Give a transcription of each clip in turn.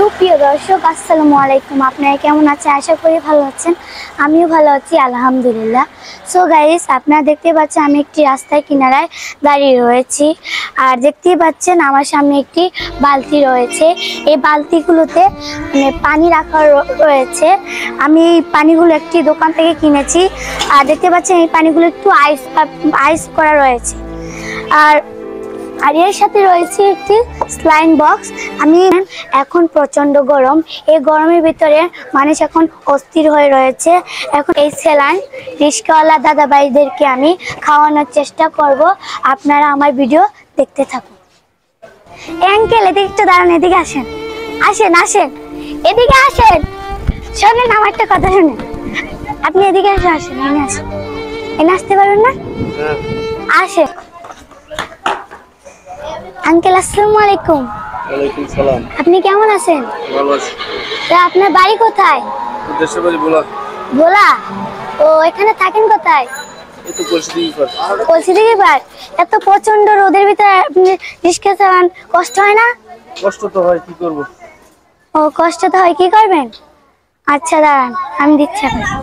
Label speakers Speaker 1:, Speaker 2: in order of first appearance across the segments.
Speaker 1: সুপ্রিয় দর্শক আসসালামু আলাইকুম, আপনারা কেমন আছেন? আশা করি ভালো আছেন। আমিও ভালো আছি আলহামদুলিল্লাহ। সো গাইস, আপনারা দেখতে পাচ্ছেন আমি একটি রাস্তার কিনারায় দাঁড়িয়ে রয়েছি। আর দেখতেই পাচ্ছেন আমার সামনে একটি বালতি রয়েছে। এই বালতিগুলোতে পানি রাখা রয়েছে। আমি এই পানিগুলো একটি দোকান থেকে কিনেছি। আর দেখতে পাচ্ছেন এই পানিগুলো একটু আইস করা রয়েছে। আর এর সাথে রয়েছে একটি স্লাইন বক্স। আমি এখন প্রচন্ড গরম, এই গরমের ভিতরে মানুষ এখন অস্থির হয়ে রয়েছে। এখন এই স্যালাইন রিস্কাওয়ালা দাদাভাইদেরকে আমি খাওয়ানোর চেষ্টা করব। আপনারা আমার ভিডিও দেখতে থাকুন। আঙ্কেল, এদিকে একটু দাঁড়ান, এদিকে আসেন, আসেন আসেন, এদিকে আসেন। শোনেন, আমার একটা কথা শুনেন। আপনি এদিকে আসেন, আসেন, এনে আসেন। এনে আসতে পারবেন না? আসেন। আঙ্কেল, আসসালামু আলাইকুম।
Speaker 2: ওয়ালাইকুম সালাম।
Speaker 1: আপনি কেমন আছেন?
Speaker 2: ভালো আছি।
Speaker 1: আপনার বাড়ি কোথায়?
Speaker 2: দেশের বাড়ি ভোলা।
Speaker 1: ভোলা? ও, এখানে থাকেন কোথায়?
Speaker 2: এই তো পরিস্থিতি পার।
Speaker 1: পরিস্থিতি পার। এত প্রচন্ড রোদের ভিতরে আপনি রিক্সা চালান, কষ্ট হয় না?
Speaker 2: কষ্ট তো হয়, কি করব।
Speaker 1: ও, কষ্ট তো হয়, কি করবেন? আচ্ছা দাঁড়ান, আমি দিচ্ছি আপনাকে।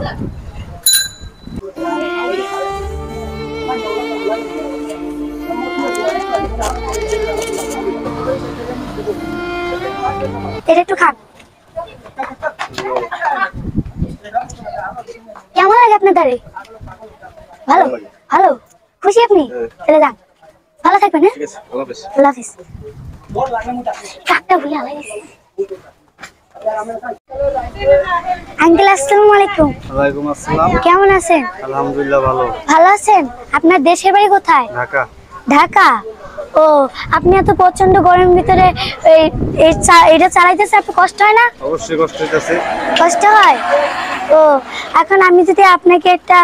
Speaker 1: এটা একটু খান। কেমন লাগে আপনার দাঁড়িয়ে? ভালো? ভালো? খুশি আপনি? চলে যান, ভালো থাকবেন। হ্যাঁ,
Speaker 2: ঠিক আছে, আল্লাহ হাফেজ।
Speaker 1: আল্লাহ হাফেজ। কাকটা ভুলে আলাইছি। আঙ্কেল, আসসালামু আলাইকুম।
Speaker 2: ওয়ালাইকুম আসসালাম।
Speaker 1: কেমন আছেন?
Speaker 2: আলহামদুলিল্লাহ ভালো।
Speaker 1: ভালো আছেন? আপনার দেশের বাড়ি কোথায়?
Speaker 2: ঢাকা।
Speaker 1: ঢাকা? ও, আপনি এত প্রচন্ড গরমের ভিতরে এটা চালাইতেছে, আপনার কষ্ট হয় না?
Speaker 2: অবশ্যই কষ্ট হইতেছে।
Speaker 1: কষ্ট হয়? ও, এখন আমি যদি আপনাকে একটা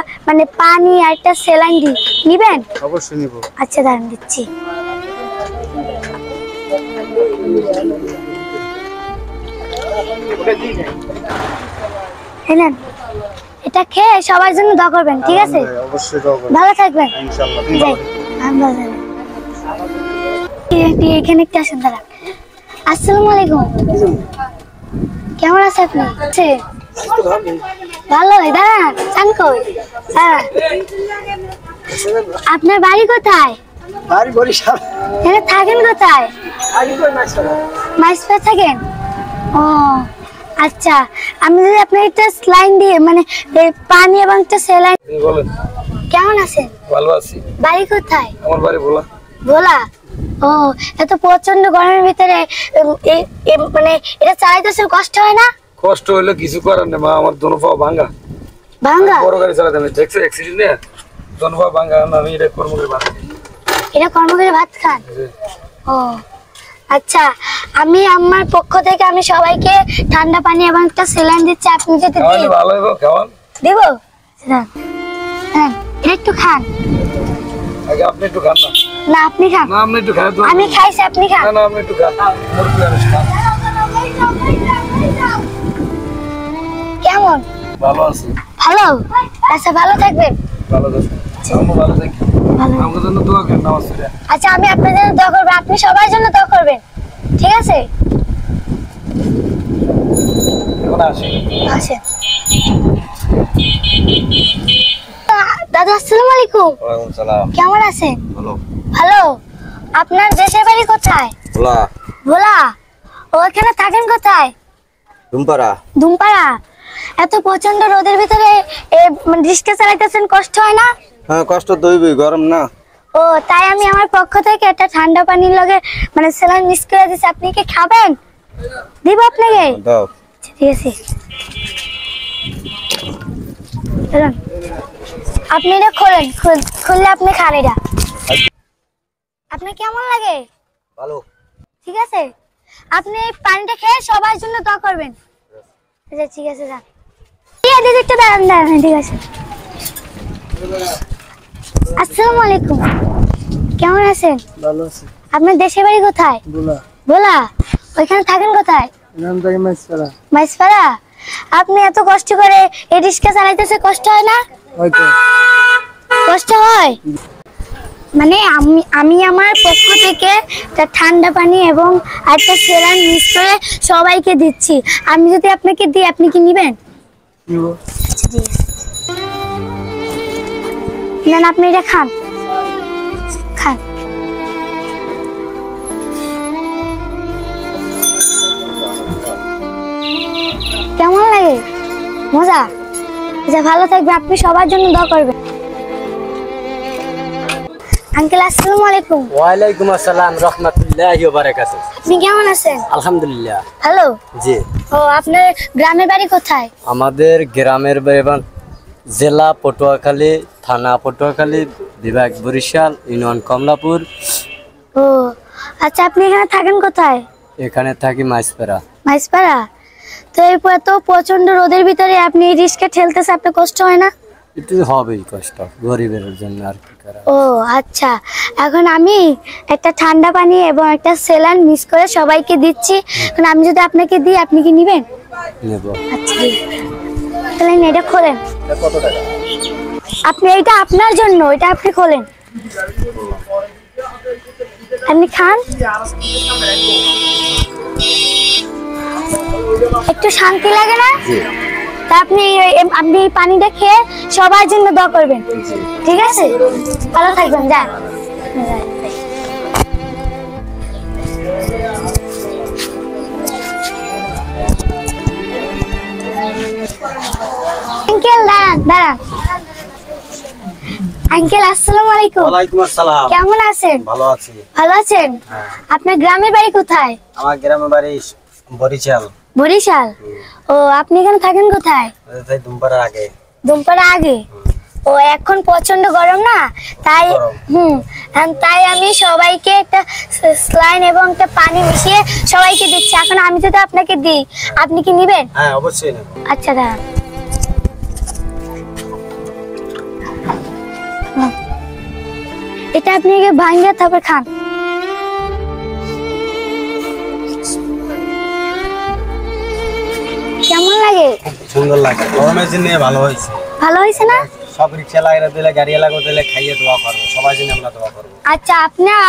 Speaker 1: পানি আর একটা স্যালাইন দিই, নিবেন?
Speaker 2: অবশ্যই নিব।
Speaker 1: আচ্ছা দাঁড়ান, দিচ্ছি। নেন, এটা খেয়ে সবার জন্য দোয়া করবেন, ঠিক আছে?
Speaker 2: অবশ্যই দোয়া করব।
Speaker 1: ভালো থাকবেন
Speaker 2: ইনশাআল্লাহ।
Speaker 1: যাই, আমি ভালো থাকবেন। এখানে একটা আসেন, দাঁড়ান। আসসালামু আলাইকুম। কেমন আছে আপনি? ভালো, দাঁড়ান। চান কই? হ্যাঁ, আপনার বাড়ি কোথায়?
Speaker 2: বাড়ি বরিশাল।
Speaker 1: এখানে থাকেন কোথায়? মাইসপা থাকেন? ও আচ্ছা, আমি যদি আপনার একটা স্লাইন দিয়ে পানি এবং একটা স্যালাইন।
Speaker 2: বলেন।
Speaker 1: কেমন আছেন?
Speaker 2: ভালো আছি।
Speaker 1: বাড়ি কোথায়?
Speaker 2: আমার বাড়ি ভোলা।
Speaker 1: ভোলা? ও, এত প্রচন্ড গরমের ভিতরে এটা চালাইতেছে, কষ্ট হয় না?
Speaker 2: কষ্ট হইলে কিছু করার নেই মা, আমার দোনো পা ভাঙা।
Speaker 1: ভাঙা?
Speaker 2: বড় গাড়ি চালাতে আমি দেখছি অ্যাক্সিডেন্ট নিয়ে দোনো পা ভাঙা। আমি এটা কর্মকরি ভাত।
Speaker 1: এটা কর্মকরি ভাত খান? ও আচ্ছা, আমি আমার পক্ষ থেকে আমি সবাইকে ঠান্ডা পানি এবং একটা স্যালাইন দিচ্ছি। আপনি যদি
Speaker 2: খাওয়ালে ভালো হইব। খাওয়ান
Speaker 1: দিব? হ্যাঁ, এটা একটু খান।
Speaker 2: আগে আপনি একটু খান না।
Speaker 1: না, আপনি খান।
Speaker 2: না, আপনি একটু খান।
Speaker 1: আমি খাইছি, আপনি খান।
Speaker 2: না না, আপনি একটু খান। মুরগি মানুষ খান।
Speaker 1: কেমন?
Speaker 2: ভালো আছি।
Speaker 1: ভালো? আচ্ছা, ভালো থাকবেন।
Speaker 2: ভালো থাকবেন। আমি ভালো থাকি। আমার জন্য দোয়া করেন, নামাজ পড়ে।
Speaker 1: আচ্ছা, আমি আপনার জন্য দোয়া করবো, আপনি সবার জন্য দোয়া করবেন, ঠিক আছে?
Speaker 2: এখন আসি।
Speaker 1: আসেন। দাদা, আসসালামু আলাইকুম।
Speaker 2: ওয়ালাইকুম সালাম।
Speaker 1: কেমন আছেন?
Speaker 2: ভালো।
Speaker 1: ভালো? আপনার দেশের বাড়ি কোথায়?
Speaker 2: ভোলা।
Speaker 1: ভোলা? ওখানে থাকেন কোথায়?
Speaker 2: দুমপাড়া।
Speaker 1: দুমপাড়া? এত প্রচন্ড রোদের ভিতরে রিক্সা চালাইতেছেন, কষ্ট হয় না?
Speaker 2: হ্যাঁ, কষ্ট তো হইবই, গরম না।
Speaker 1: ও, তাই আমি আমার পক্ষ থেকে একটা ঠান্ডা পানির লগে স্যালাইন মিক্স করে দিচ্ছি। আপনি কি খাবেন? দিব আপনাকে?
Speaker 2: দাও।
Speaker 1: ঠিক আছে, আপনি এটা খোলেন। খুললে আপনি খান এটা। আপনার কেমন লাগে?
Speaker 2: ভালো।
Speaker 1: ঠিক আছে, আপনি পানিটা খেয়ে সবার জন্য দোয়া করবেন। আচ্ছা ঠিক আছে, যান। একটু দাঁড়ান দাঁড়ান, ঠিক আছে। আসসালামু আলাইকুম। কেমন আছেন?
Speaker 2: ভালো আছি।
Speaker 1: আপনার দেশের বাড়ি কোথায়?
Speaker 2: ভোলা।
Speaker 1: ভোলা? ওইখানে থাকেন কোথায়?
Speaker 2: নাম থেকে মাইসপাড়া।
Speaker 1: মাইসপাড়া? আপনি এত কষ্ট করে এই রিক্সা চালাইতেছে, কষ্ট হয় না?
Speaker 2: হয়তো
Speaker 1: কষ্ট হয়? মানে আমি আমার পক্ষ থেকে একটা ঠান্ডা পানি এবং একটা সেলাইন মিক্স করে সবাইকে দিচ্ছি। আমি যদি আপনাকে দিই আপনি কি নেবেন? নেন, আপনি এটা খান খান। কেমন লাগে? মজা? আচ্ছা, ভালো থাকবে, আপনি সবার জন্য দোয়া করবেন। আঙ্কেল আসসালামু আলাইকুম।
Speaker 3: ওয়ালাইকুম আসসালাম রাহমাতুল্লাহি ওয়া বারাকাতুহু।
Speaker 1: আপনি কেমন আছেন?
Speaker 3: আলহামদুলিল্লাহ
Speaker 1: হ্যালো।
Speaker 3: জি।
Speaker 1: ও, আপনার গ্রামের বাড়ি কোথায়?
Speaker 3: আমাদের গ্রামের বাড়ি জেলা পটুয়াখালী, থানা পটুয়াখালী, বিভাগ বরিশাল, ইউনিয়ন কমলাপুর।
Speaker 1: ও আচ্ছা, আপনি এখানে থাকেন কোথায়?
Speaker 3: এখানে থাকি মাইসপাড়া।
Speaker 1: মাইসপাড়া? তো এরপর তো প্রচন্ড রোদের ভিতরে আপনি রিস্কে ঠেলতেছে, আপনার কষ্ট হয় না?
Speaker 3: একটু হবেই কষ্ট, গরিবের জন্য আর কি করা।
Speaker 1: ও আচ্ছা, এখন আমি একটা ঠান্ডা পানি এবং একটা সেলাইন মিক্স করে সবাইকে দিচ্ছি। এখন আমি যদি আপনাকে দিই আপনি কি নেবেন?
Speaker 3: নেব।
Speaker 1: আচ্ছা, তাহলে এটা খোলেন।
Speaker 3: কত টাকা?
Speaker 1: আপনি এটা আপনার জন্য, এটা আপনি খোলেন, আপনি খান, একটু শান্তি লাগে না? তা আপনি এই পানিটা খেয়ে সবার জন্য দোয়া করবেন, ঠিক আছে? ভালো থাকবেন, যান। আঙ্কেল দাঁড়ান দাঁড়ান। আঙ্কেল আসসালামু আলাইকুম।
Speaker 3: ওয়ালাইকুম আসসালাম।
Speaker 1: কেমন আছেন?
Speaker 3: ভালো আছি।
Speaker 1: ভালো আছেন? আপনার গ্রামের বাড়ি কোথায়?
Speaker 3: আমার গ্রামের বাড়ি বরিশাল।
Speaker 1: বরিশাল? ও, আপনি এখানে থাকেন কোথায়?
Speaker 3: দুমপাড়ার আগে।
Speaker 1: দুমপাড়া আগে? ও, এখন প্রচন্ড গরম না, তাই তাই আমি সবাইকে একটা স্লাইন এবং একটা পানি মিশিয়ে সবাইকে দিচ্ছি। এখন আমি যদি আপনাকে দিই আপনি কি নেবেন?
Speaker 3: হ্যাঁ, অবশ্যই নেব।
Speaker 1: আচ্ছা দাঁড়ান। এটা আপনি ভাঙিয়ে তারপর খান। কেমন লাগে?
Speaker 3: সুন্দর লাগে, গরমের জন্য ভালো হয়েছে।
Speaker 1: ভালো হয়েছে না?
Speaker 3: সব রিক্সা লাগিয়ে দিলে, গাড়ি লাগিয়ে দিলে খাইয়ে দোয়া করবো, সবার জন্য আমরা দোয়া করবো।
Speaker 1: আচ্ছা,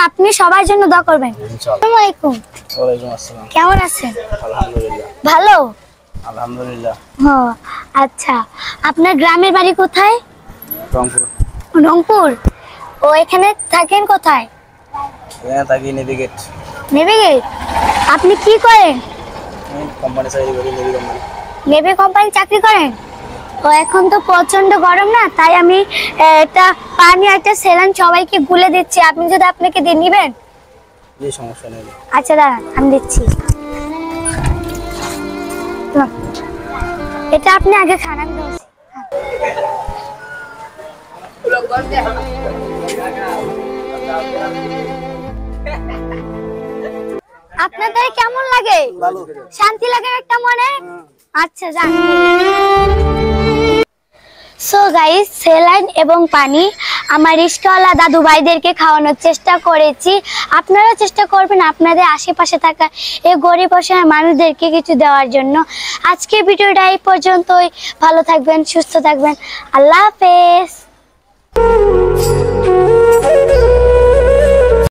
Speaker 1: আপনি সবার জন্য দোয়া করবেন। আসসালামু আলাইকুম।
Speaker 3: ওয়ালাইকুম আসসালাম।
Speaker 1: কেমন আছেন?
Speaker 3: আলহামদুলিল্লাহ।
Speaker 1: ভালো?
Speaker 3: আলহামদুলিল্লাহ।
Speaker 1: ও আচ্ছা, আপনার গ্রামের বাড়ি কোথায়?
Speaker 3: রংপুর।
Speaker 1: রংপুর? ও, এখানে থাকেন কোথায়?
Speaker 3: এখানে থাকি নেভিগেট।
Speaker 1: নেভিগেট? আপনি কি করেন?
Speaker 3: কোম্পানি চাকরি করি, নেভি কোম্পানি।
Speaker 1: নেভি কোম্পানি চাকরি করেন? ও, এখন তো প্রচন্ড গরম না, তাই আমি একটা পানি একটা সেলাইন সবাইকে গুলে দিচ্ছি। আপনি যদি আপনাকে দিয়ে নেবেন?
Speaker 3: এই সমস্যা নেই।
Speaker 1: আচ্ছা দাঁড়ান, আমি দিচ্ছি। এটা আপনি আগে খান, আমি দিচ্ছি। আপনাদের কেমন লাগে? শান্তি লাগে একটা মনে? আচ্ছা যান। সো গাইস, সেলাইন এবং পানি আমার রিস্কাওয়ালা দাদু ভাইদেরকে খাওয়ানোর চেষ্টা করেছি। আপনারা চেষ্টা করবেন আপনাদের আশেপাশে থাকা এই গরিব অসহায় মানুষদেরকে কিছু দেওয়ার জন্য। আজকে ভিডিওটা এই পর্যন্তই। ভালো থাকবেন, সুস্থ থাকবেন। আল্লাহ হাফেজ।